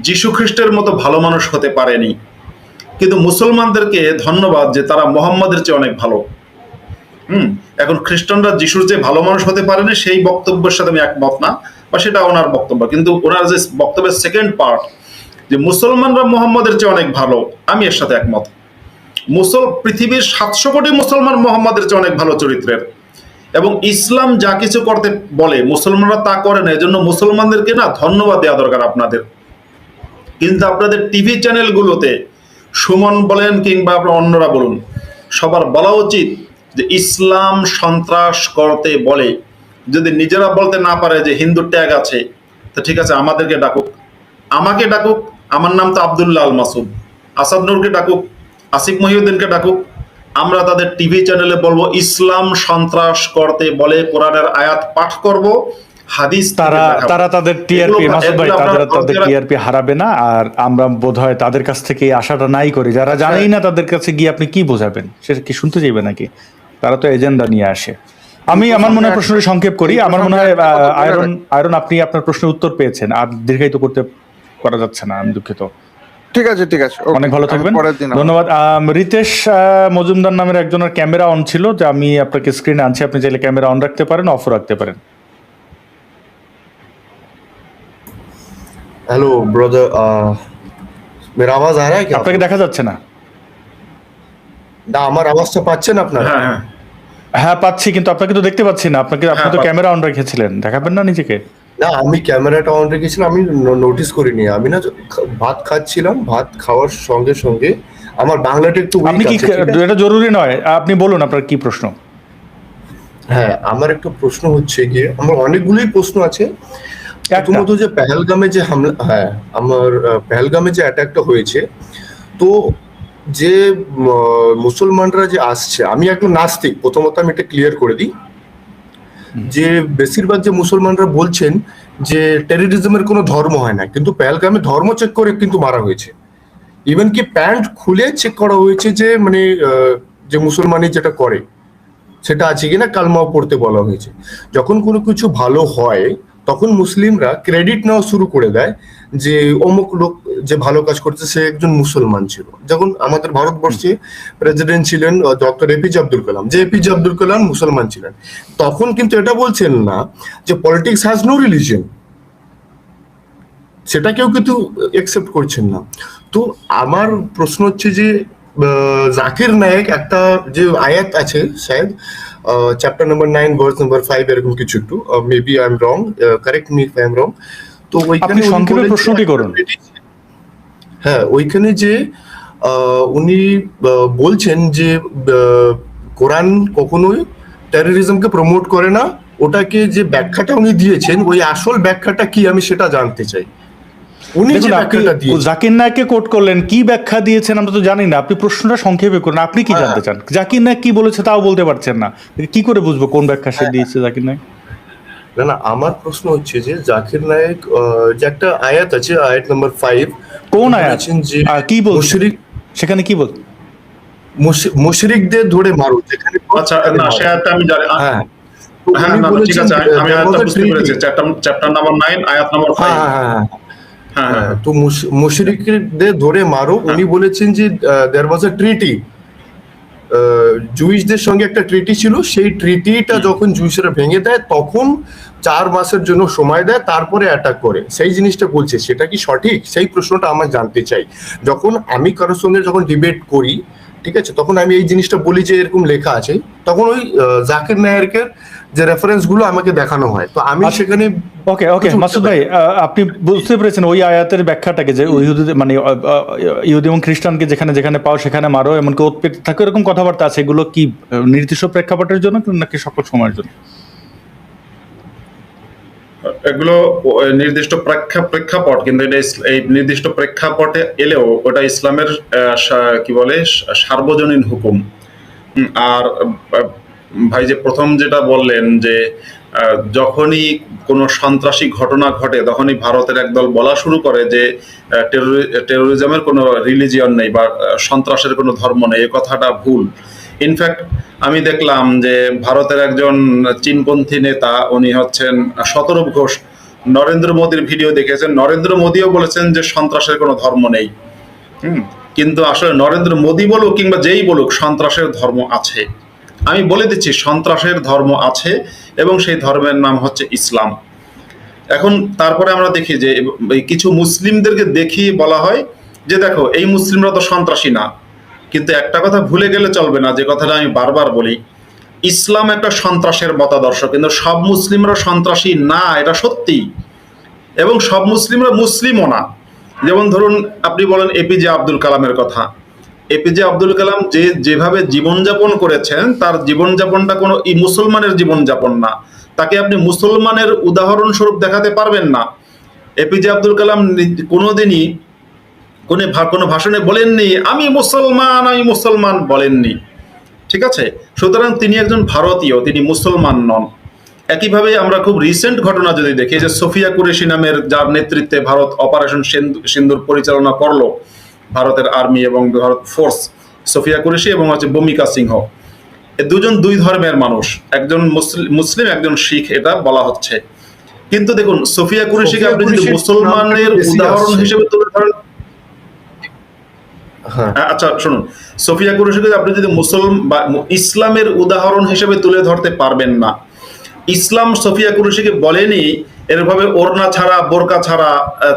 যীশু খ্রিস্টের মতো ভালো মানুষ হতে পারেনি, কিন্তু মুসলমানদেরকে ধন্যবাদ যে তারা মোহাম্মদের চেয়ে অনেক ভালো। এখন খ্রিস্টানরা যিশুর চেয়ে ভালো মানুষ হতে পারেনি, সেই বক্তব্যের সাথে আমি একমত না, বা সেটা ওনার বক্তব্য, কিন্তু ওনার যে বক্তব্যের সেকেন্ড পার্ট যে মুসলমানরা মোহাম্মদের চেয়ে অনেক ভালো, আমি এর সাথে একমত। পৃথিবীর 700 কোটি মুসলমান মোহাম্মদের চেয়ে অনেক ভালো চরিত্রের, এবং ইসলাম যা কিছু করতে বলে মুসলমানরা তা করে না, এজন্য মুসলমানদেরকে না ধন্যবাদ দেওয়া দরকার আপনাদের। কিন্তু আপনাদের টিভি চ্যানেলগুলোতে সুমন বলেন কিংবা আপনার অন্যরা বলুন, সবার বলা উচিত যে ইসলাম সন্ত্রাস করতে বলে, যদি নিজেরা বলতে না পারে যে হিন্দু ট্যাগ আছে, তো ঠিক আছে আমাদেরকে ডাকুক, আমাকে ডাকুক, আমার নাম তো আব্দুল্লাহ আল মাসুদ, আসাদ নূরকে ডাকুক, আসিফ মহিউদ্দিনকে ডাকুক, আমরা তাদের টিভি চ্যানেলে বলবো ইসলাম সন্ত্রাস করতে বলে, কোরআনের আয়াত পাঠ করব, হাদিস তারা তাদের টিআরপি, মাসুদ ভাই তাদের টিআরপি হারাবে না, আর আমরা বোধহয় তাদের কাছ থেকে আশাটা নাই করি, যারা জানেই না তাদের কাছে গিয়ে আপনি কি বোঝাবেন, সেটা কি শুনতে চাইবে নাকি? তারা তো এজেন্ডা নিয়ে আসে। আমি আমার মনে হয় প্রশ্নটি সংক্ষেপ করি। আমার মনে হয় আয়রন আপনি আপনার প্রশ্নের উত্তর পেয়েছেন, আর দীর্ঘায়িত করা যাচ্ছে না, আমি দুঃখিত। ঠিক আছে অনেক ভালো থাকবেন, ধন্যবাদ। রিতেশ মজুমদার নামের একজনের ক্যামেরা অন ছিল, যে আমি আপনাকে স্ক্রিনে আনছি, আপনি চাইলে ক্যামেরা অন রাখতে পারেন, অফ রাখতে পারেন। हेलो ब्रदर, मेरा आवाज आ रहा है क्या? আপনাকে দেখা যাচ্ছে না? না, আমার আওয়াজটা পাচ্ছেন আপনারা? হ্যাঁ পাচ্ছি, কিন্তু আপনাকে তো দেখতে পাচ্ছি না। আপনি তো ক্যামেরা অন রেখেছিলেন, দেখাবেন না নিজেকে? না, আমি ক্যামেরাটা অন রেখেছিলাম, আমি নোটিস করিনি। আমি না ভাত খাচ্ছিলাম, ভাত খাওয়ার সঙ্গে সঙ্গে আমার বাংলাটা একটু আপনি উইক কি আছে, ঠিক আছে? এটা জরুরি নয়, আপনি বলুন আপনার কি প্রশ্ন। হ্যাঁ, আমার একটা প্রশ্ন হচ্ছে গিয়ে, আমার অনেকগুলোই প্রশ্ন আছে। একটা প্রথমত যে পেহেলগামে যে হামলা, হ্যাঁ, আমার পেহেলগামে যে অ্যাটাকটা হয়েছে, তো যে মুসলমানরা যে আসছে, আমি একটু নাস্তিক, প্রথমত আমি এটা ক্লিয়ার করে দিই, যে বেশিরভাগ যে মুসলমানরা বলছেন যে টেররিজমের কোনো ধর্ম হয় না, কিন্তু পেহেলগামে ধর্ম চেক করে কিন্তু মারা হয়েছে। ইভেন কি প্যান্ট খুলে চেক করা হয়েছে যে মানে যে মুসলমানই যেটা করে সেটা আছে কিনা, কালমাও পড়তে বলা হয়েছে। যখন কোনো কিছু ভালো হয় তখন মুসলিমরা ক্রেডিট নেওয়া শুরু করে দেয় যে অমুক লোক যে ভালো কাজ করছে সে একজন মুসলমান ছিল। যখন আমাদের ভারতবর্ষে প্রেসিডেন্ট ছিলেন ডক্টর এপিজে আব্দুল কালাম, যে এপিজে আব্দুল কালাম মুসলমান ছিলেন, তখন কিন্তু এটা বলছেন না যে পলিটিক্স হ্যাজ নো রিলিজিয়ন, সেটা কেউ কিন্তু একসেপ্ট করছেন না। তো আমার প্রশ্ন হচ্ছে যে জাকির নায়েক একটা যে আয়াত আছে শায়দ চ্যাপ্টার নাম্বার 9 ভার্স নাম্বার 5 এরকম কিছু, একটু maybe I am wrong, correct me if I am রং। তো ওইখানে আপনি উনি সংক্ষেপে বলেন যে প্রশ্নটি করুন। হ্যাঁ, ওইখানে যে উনি বলছেন যে কোরআন কখনোই টেররিজমকে প্রমোট করে না, ওটাকে যে ব্যাখ্যাটা উনি দিয়েছেন ওই আসল ব্যাখ্যাটা কি আমি সেটা জানতে চাই। উনি যে দেখুন, আপনি ব্যাখ্যাটা দিয়েছেন, জাকির নায়েককে কোট করলেন, কি ব্যাখ্যা দিয়েছেন আমরা তো জানি না। আপনি প্রশ্নটা সংক্ষেপে করুন, আপনি কি জানতে চান? জাকির নায়েক কি বলেছে তাও বলতে পারছেন না, কি করে বুঝবো কোন ব্যাখ্যা সে দিয়েছে জাকির নায়েক? না না, আমার প্রশ্ন হচ্ছে যে জাকির নায়েক যে একটা আয়াত আছে, আয়াত নাম্বার 5, কোন আয়াত? যে কি বলছে মুশরিক, সেখানে? কি বল? মুশরিকদের ধরে মারো যেখানে। আচ্ছা, না সে আয়াতটা আমি জানি। হ্যাঁ, হ্যাঁ, উনি না, ঠিক বলেছেন আছে, আমি আয়াতটা বুঝতে পেরেছি। চ্যাপ্টার নাম্বার 9 আয়াত নাম্বার 5। হ্যাঁ হ্যাঁ হ্যাঁ হ্যাঁ, হ্যাঁ, তো মুশরিকদের ধরে মারো, উনি বলেছেন যে দেয়ার ওয়াজ আ ট্রিটি, জুইশদের সঙ্গে একটা ট্রিটি ছিল, সেই ট্রিটিটা যখন জুইশরা ভেঙে দেয় তখন 4 মাসের জন্য সময় দেয়, তারপরে অ্যাটাক করে, সেই জিনিসটা বলছে। সেটা কি সঠিক? সেই প্রশ্নটা আমার জানতে চাই। যখন আমি কারোর সঙ্গে যখন ডিবেট করি, ঠিক আছে, তখন আমি এই জিনিসটা বলি যে এরকম লেখা আছে, তখন ওই জাকির নায়েকের যে রেফারেন্স গুলো আমাকে দেখানো হয়, তো আমি সেখানে ওকে ওকে মাসুদ ভাই, আপনি বুঝতে পেরেছেন ওই আয়াতের ব্যাখ্যাটাকে, যে ইহুদি মানে ইহুদি এবং খ্রিস্টানকে যেখানে যেখানে পাও সেখানে মারো, এমনকি উৎপেট থাকে, এরকম কথাবার্তা আছে। এগুলো কি নির্দিষ্ট প্রেক্ষাপটের জন্য নাকি সকল সময়ের জন্য? এগুলো নির্দিষ্ট প্রেক্ষাপট, কিন্তু এটা এই নির্দিষ্ট প্রেক্ষাপটে এলেও ওটা ইসলামের কি বলে সার্বজনীন হুকুম। আর ভাই যে প্রথম যেটা বললেন যে যখনই কোনো সন্ত্রাসী ঘটনা ঘটে তখনই ভারতের একদল বলা শুরু করে যে টেরোরিজমের কোনো রিলিজিয়ন নেই বা সন্ত্রাসের কোনো ধর্ম নেই। এই কথাটা ভুল। ইনফ্যাক্ট আমি দেখলাম যে ভারতের একজন চীনপন্থী নেতা, উনি হচ্ছেন শতরূপ ঘোষ, নরেন্দ্র মোদীর ভিডিও দেখেছেন। নরেন্দ্র মোদীও বলেছেন যে সন্ত্রাসের কোনো ধর্ম নেই। কিন্তু আসলে নরেন্দ্র মোদী বলুক কিংবা যেই বলুক, সন্ত্রাসের ধর্ম আছে। আমি বলে দিচ্ছি, সন্ত্রাসের ধর্ম আছে এবং সেই ধর্মের নাম হচ্ছে ইসলাম। এখন তারপরে আমরা দেখি যে কিছু মুসলিমদেরকে দেখিয়ে বলা হয় যে দেখো এই মুসলিমরা তো সন্ত্রাসী না। কিন্তু একটা কথা ভুলে গেলে চলবে না, যে কথাটা আমি বারবার বলি, ইসলাম একটা সন্ত্রাসের মতাদর্শ, কিন্তু সব মুসলিমরা সন্ত্রাসী না, এটা সত্যি। এবং সব মুসলিমরা মুসলিমও না। যেমন ধরুন, আপনি বলেন এপিজে আব্দুল কালামের কথা। এপিজে আব্দুল কালাম যেভাবে জীবনযাপন করেছেন, তার জীবনযাপনটা কোনো মুসলমানের জীবনযাপন না। তাকে আপনি মুসলমানের উদাহরণস্বরূপ দেখাতে পারবেন না। এপিজে আব্দুল কালাম কোনোদিনই কোনো ভাষণে বলেননি আমি মুসলমান বলেননি, ঠিক আছে? সুতরাং তিনি একজন ভারতীয়, তিনি মুসলমান নন। একইভাবে আমরা খুব রিসেন্ট ঘটনা যদি দেখি, যে সোফিয়া কুরেশি নামের যার নেতৃত্বে ভারত অপারেশন সিন্দুর পরিচালনা করলো, ভারতের আর্মি এবং ভারত ফোর্স, সোফিয়া কুরেশি এবং হচ্ছে ভূমিকা সিংহ, দুজন দুই ধর্মের মানুষ, একজন মুসলিম একজন শিখ, এটা বলা হচ্ছে। কিন্তু দেখুন, সোফিয়া কুরেশিকে আপনি যদি মুসলমানের উদাহরণ হিসেবে তুলে ধরেন, আচ্ছা শুনুন, সোফিয়া কুরেশিকে আপনি যদি ইসলামের উদাহরণ হিসেবে তুলে ধরতে পারবেন না। ইসলাম সোফিয়া কুরেশিকে বলেনি এভাবে ওড়না ছাড়া বোরকা ছাড়া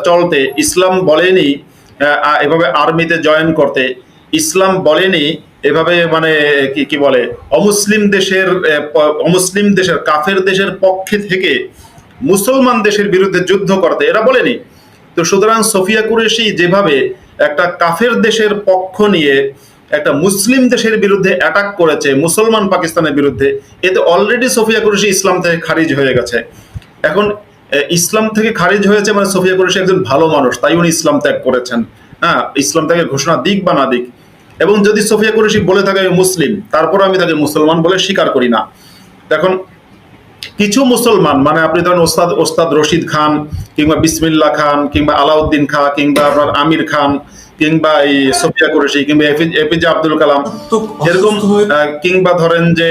চলতে। ইসলাম বলেনি এভাবে আর্মিতে জয়েন করতে। ইসলাম বলেনি এভাবে মানে কি বলে অমুসলিম দেশের কাফের দেশের পক্ষে থেকে মুসলমান দেশের বিরুদ্ধে যুদ্ধ করতে, এরা বলেনি। তো সুতরাং সোফিয়া কুরেশি যেভাবে একটা কাফের দেশের পক্ষ নিয়ে একটা মুসলিম দেশের বিরুদ্ধে অ্যাটাক করেছে, মুসলমান পাকিস্তানের বিরুদ্ধে, এতে অলরেডি সোফিয়া কুরেশি ইসলাম থেকে খারিজ হয়ে গেছে। এখন ইসলাম থেকে খারিজ হয়েছে মানে সোফিয়া কুরেশি একজন ভালো মানুষ, তাই উনি ইসলাম ত্যাগ করেছেন। হ্যাঁ, ইসলাম ত্যাগের ঘোষণা দিক বা না দিক। এবং যদি সোফিয়া কুরেশি বলে থাকে আমি মুসলিম, তারপর আমি তাকে মুসলমান বলে স্বীকার করি না। এখন কিছু মুসলমান, মানে আপনি ধরেন ওস্তাদ রশিদ খান কিংবা বিসমিল্লাহ খান কিংবা আলাউদ্দিন খান কিংবা আপনার আমির খান কিংবা এই সোফিয়া কুরেশি কিংবা এপিজে আব্দুল কালাম, এরকম কিংবা ধরেন যে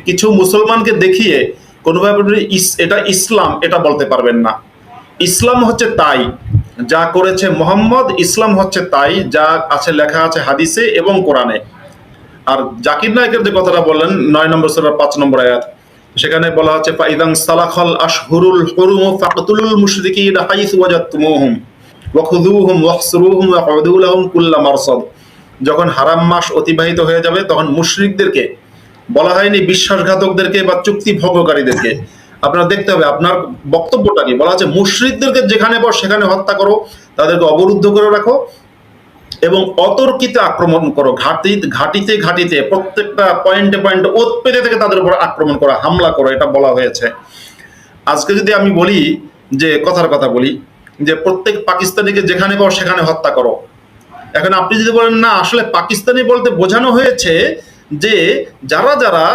কিছু মুসলমানকে দেখিয়ে কোনোভাবে এটা ইসলাম এটা বলতে পারবেন না। ইসলাম হচ্ছে তাই যা করেছে মোহাম্মদ, ইসলাম হচ্ছে তাই যা আছে লেখা আছে হাদিসে এবং কোরআনে। আর জাকির নায়কের যে কথাটা বললেন 9 নম্বর সূরা 5 নম্বর আয়াত, সেখানে বলা হচ্ছে ফাইদান সালাখাল আশহুরুল হুরুম ফাকতুলুল মুশরিকিনা হাইসু ওয়াজাদতুমুহুম ওয়াখুযুহুম ওয়াহসুরুহুম ওয়াকউদু লাহুম কুল্লা মারসাদ। যখন হারাম মাস অতিবাহিত হয়ে যাবে তখন মুশরিকদেরকে বলা হয়নি, বিশ্বাসঘাতকদেরকে বা চুক্তি ভঙ্গকারীদেরকে। আপনার দেখতে হবে আপনার বক্তব্যটা কি। বলা হচ্ছে মুশরিকদেরকে যেখানে পাও সেখানে হত্যা করো, তাদেরকে অবরুদ্ধ করে রাখো এবং অতর্কিত আক্রমণ করো, ঘাটিতে প্রত্যেকটা পয়েন্টে ওত পেতে থেকে তাদের উপর আক্রমণ করা, হামলা করো, এটা বলা হয়েছে। আজকে যদি আমি বলি যে কথার কথা বলি যে প্রত্যেক পাকিস্তানিকে যেখানে পাও সেখানে হত্যা করো, এখন আপনি যদি বলেন না আসলে পাকিস্তানি বলতে বোঝানো হয়েছে যে যারা যারা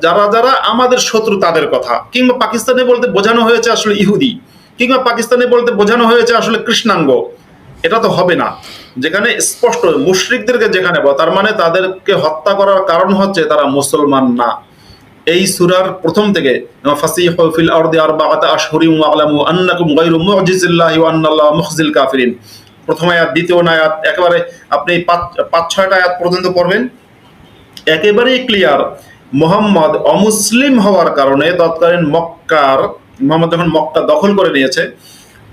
যারা যারা আমাদের শত্রু তাদের কথা, কিংবা পাকিস্তানি বলতে বোঝানো হয়েছে আসলে ইহুদি, কিংবা পাকিস্তানি বলতে বোঝানো হয়েছে আসলে কৃষ্ণাঙ্গ, এটা তো হবে না। যেখানে স্পষ্ট মুশরিকদেরকে যেখানে পাও, তার মানে তাদেরকে হত্যা করার কারণ হচ্ছে তারা মুসলমান না। এই সূরার প্রথম থেকে ফাসিহু ফিল আরদি আরবাআতা আশহুরিন ওয়া'লামু আন্নাকুম গায়রু মু'জিজিল্লাহি ওয়া আন্নাল্লাহা মুখজিল কাফিরিন। প্রথম আয়াত, দ্বিতীয় আয়াত, একেবারে আপনি 5-6টা আয়াত পর্যন্ত পড়বেন, একেবারেই ক্লিয়ার। মুহাম্মদ অমুসলিম হওয়ার কারণে তৎকালীন মুহাম্মদ যখন মক্কা দখল করে নিয়েছে,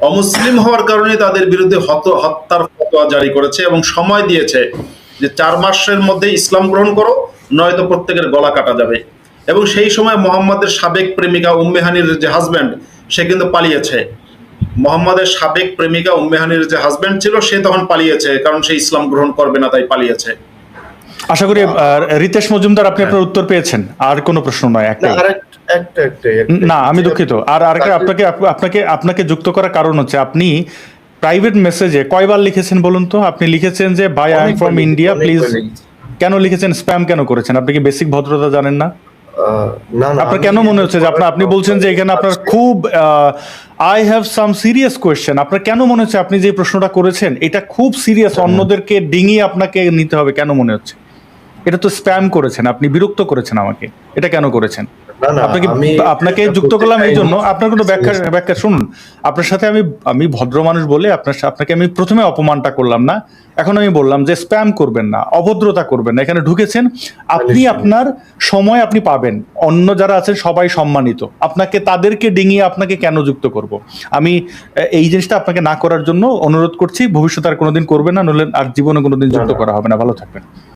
অমুসলিম হওয়ার কারণে তাদের বিরুদ্ধে হত্যার ফতোয়া জারি করেছে এবং সময় দিয়েছে যে 4 মাসের মধ্যে ইসলাম গ্রহণ করো, নয়তো প্রত্যেকের গলা কাটা যাবে। এবং সেই সময় মোহাম্মদের সাবেক প্রেমিকা উম্মে হানির যে হাজব্যান্ড, সে কিন্তু পালিয়েছে। মোহাম্মদের সাবেক প্রেমিকা উম্মে হানির যে হাজব্যান্ড ছিল, সে তখন পালিয়েছে, কারণ সে ইসলাম গ্রহণ করবে না, তাই পালিয়েছে। আশা করি রিতেশ মজুমদার আপনি আপনার উত্তর পেয়েছেন। আর কোনো প্রশ্ন নয়, একটা না, আমি দুঃখিত। আর আরেকটা আপনাকে যুক্ত করার কারণ হচ্ছে আপনি প্রাইভেট মেসেজে কয়বার লিখেছেন বলুন তো? আপনি লিখেছেন যে ভাই I am from India please. কেন লিখেছেন? স্প্যাম কেন করেছেন? আপনি কি বেসিক ভদ্রতা জানেন না? আপনার কেন মনে হচ্ছে যে আপনি বলছেন যে এখানে আপনার খুব I have some serious question, আপনার কেন মনে হচ্ছে আপনি যে প্রশ্নটা করেছেন এটা খুব সিরিয়াস, অন্যদেরকে ডিঙিয়ে আপনাকে নিতে হবে, কেন মনে হচ্ছে? এটা তো স্প্যাম করেছেন, আপনি বিরক্ত করেছেন আমাকে, এটা কেন করেছেন? আপনাকে যুক্ত করলাম এই জন্য, আপনার কোনো ব্যাখ্যা শুনুন। আপনার সাথে আমি ভদ্র মানুষ বলে আপনাকে আমি প্রথমে অপমানটা করলাম না, এখন আমি বললাম যে স্প্যাম করবেন না, অভদ্রতা করবেন না। এখানে ঢুকেছেন আপনি, আপনার সময় আপনি পাবেন, অন্য যারা আছেন সবাই সম্মানিত, আপনাকে তাদেরকে ডিঙিয়ে আপনাকে কেন যুক্ত করব? আমি এই জিনিসটা আপনাকে না করার জন্য অনুরোধ করছি, ভবিষ্যতে আর কোনোদিন করবেন না, নইলে আর জীবনে কোনোদিন যুক্ত করা হবে না। ভালো থাকবেন।